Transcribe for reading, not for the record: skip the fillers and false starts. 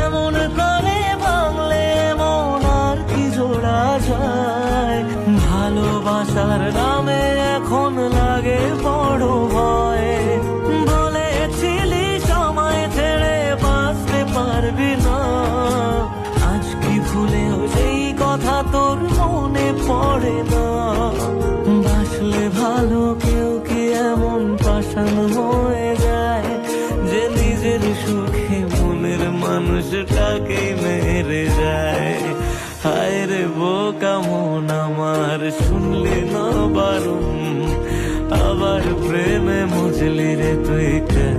এমন করে ভাঙলে মন আর কি জোড়া যায়, ভালোবাসার নামে এখন লাগে বড় ভয়। বলেছিলি সময় ছেড়ে বাঁচতে পারবি না, আজ কি ভুলেও সেই কথা তোর মনে পড়ে না। বাসলে ভালো কেউ কি এমন পাষাণ হয়ে যায়, যে নিজের সুখে মনের মানুষটাকে মেরে যায়। হায় রে বোকা মন আমার, শুনলি না বারণ, আবার প্রেমে মজলি রে তুই কেন।